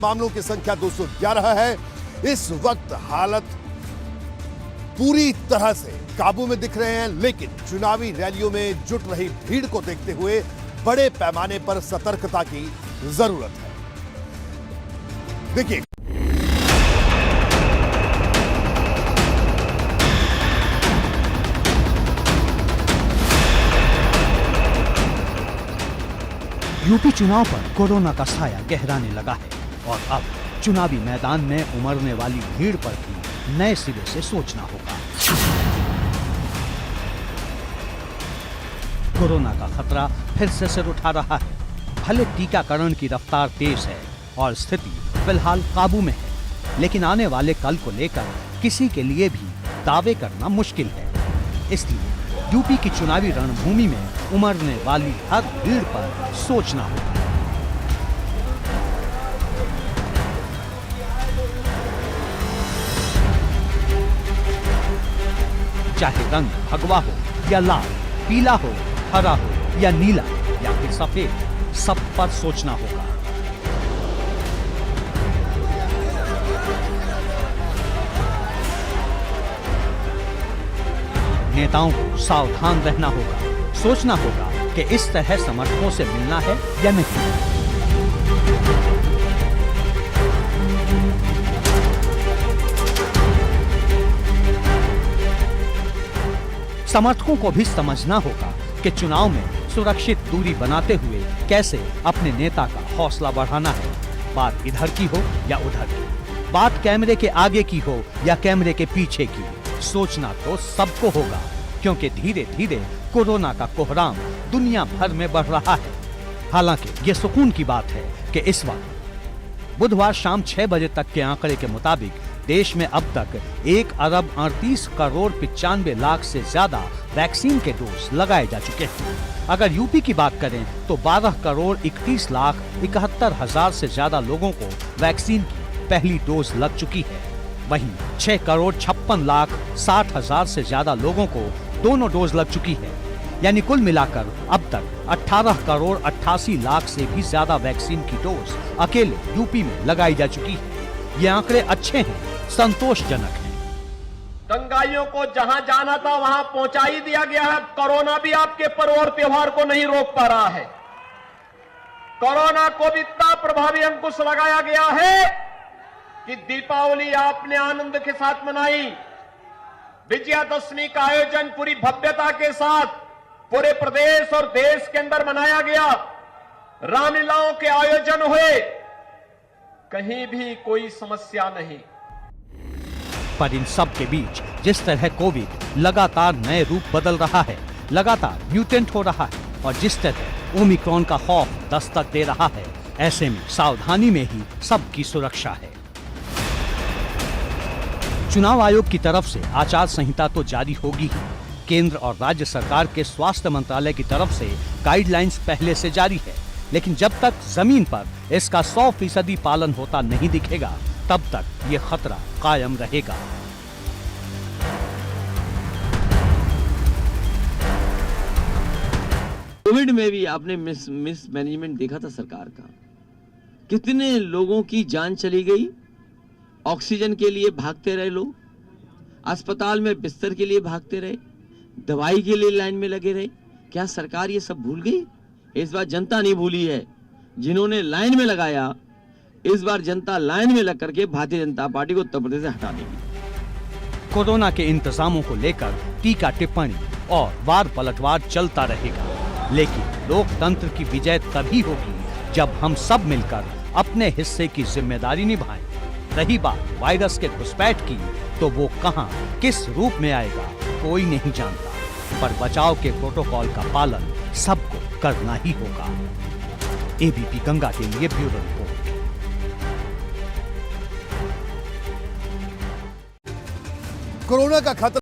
मामलों की संख्या 211 है। इस वक्त हालत पूरी तरह से काबू में दिख रहे हैं, लेकिन चुनावी रैलियों में जुट रही भीड़ को देखते हुए बड़े पैमाने पर सतर्कता की जरूरत है। देखिए, यूपी चुनाव पर कोरोना का साया गहराने लगा है और अब चुनावी मैदान में उमड़ने वाली भीड़ पर भी नए सिरे से सोचना होगा। कोरोना का खतरा फिर से सिर उठा रहा है। भले टीकाकरण की रफ्तार तेज है और स्थिति फिलहाल काबू में है, लेकिन आने वाले कल को लेकर किसी के लिए भी दावे करना मुश्किल है। इसलिए यूपी की चुनावी रणभूमि में उमड़ने वाली हर भीड़ पर सोचना होगा। चाहे रंग भगवा हो या लाल, पीला हो, हरा हो या नीला या फिर सफेद, सब पर सोचना होगा। नेताओं को सावधान रहना होगा, सोचना होगा कि इस तरह समर्थकों से मिलना है या नहीं। समर्थकों को भी समझना होगा कि चुनाव में सुरक्षित दूरी बनाते हुए कैसे अपने नेता का हौसला बढ़ाना है। बात इधर की हो या उधर की, बात कैमरे के आगे की हो या कैमरे के पीछे की, सोचना तो सबको होगा, क्योंकि धीरे धीरे कोरोना का कोहराम दुनिया भर में बढ़ रहा है। हालांकि ये सुकून की बात है कि इस वक्त बुधवार शाम 6 बजे तक के आंकड़े के मुताबिक देश में अब तक 1,38,95,95,00,000 से ज्यादा वैक्सीन के डोज लगाए जा चुके हैं। अगर यूपी की बात करें तो 12,31,71,000 से ज्यादा लोगों को वैक्सीन की पहली डोज लग चुकी है। वहीं 6,56,60,000 से ज्यादा लोगों को दोनों डोज लग चुकी है। यानी कुल मिलाकर अब तक 18,88,00,000 से भी ज्यादा वैक्सीन की डोज अकेले यूपी में लगाई जा चुकी है। ये आंकड़े अच्छे हैं, संतोषजनक हैं। दंगाइयों को जहां जाना था वहां पहुंचा ही दिया गया है। कोरोना भी आपके पर्व और त्योहार को नहीं रोक पा रहा है। कोरोना को भी इतना प्रभावी अंकुश लगाया गया है कि दीपावली आपने आनंद के साथ मनाई, विजयादशमी का आयोजन पूरी भव्यता के साथ पूरे प्रदेश और देश के अंदर मनाया गया। रामलीलाओं के आयोजन हुए, कहीं भी कोई समस्या नहीं। पर इन सब के बीच जिस तरह कोविड लगातार नए रूप बदल रहा है, लगातार म्यूटेंट हो रहा है और जिस तरह ओमिक्रॉन का खौफ दस्तक दे रहा है, ऐसे में सावधानी में ही सबकी सुरक्षा है। चुनाव आयोग की तरफ से आचार संहिता तो जारी होगी ही, केंद्र और राज्य सरकार के स्वास्थ्य मंत्रालय की तरफ से गाइडलाइंस पहले से जारी है, लेकिन जब तक जमीन पर इसका 100% पालन होता नहीं दिखेगा, तब तक ये खतरा कायम रहेगा। कोविड में भी आपने मिस मैनेजमेंट देखा था सरकार का। कितने लोगों की जान चली गई, ऑक्सीजन के लिए भागते रहे लोग, अस्पताल में बिस्तर के लिए भागते रहे, दवाई के लिए लाइन में लगे रहे। क्या सरकार ये सब भूल गई? इस बार जनता नहीं भूली है। जिन्होंने लाइन में लगाया, इस बार जनता लाइन में लग करके भारतीय जनता पार्टी को उत्तर प्रदेश से हटा देगी। कोरोना के इंतजामों को लेकर टीका टिप्पणी और वार पलटवार चलता रहेगा, लेकिन लोकतंत्र की विजय तभी होगी जब हम सब मिलकर अपने हिस्से की जिम्मेदारी निभाएं। रही बात वायरस के घुसपैठ की, तो वो कहां किस रूप में आएगा कोई नहीं जानता, पर बचाव के प्रोटोकॉल का पालन सबको करना ही होगा। एबीपी गंगा के लिए ब्यूरो रिपोर्ट। कोरोना का खतरा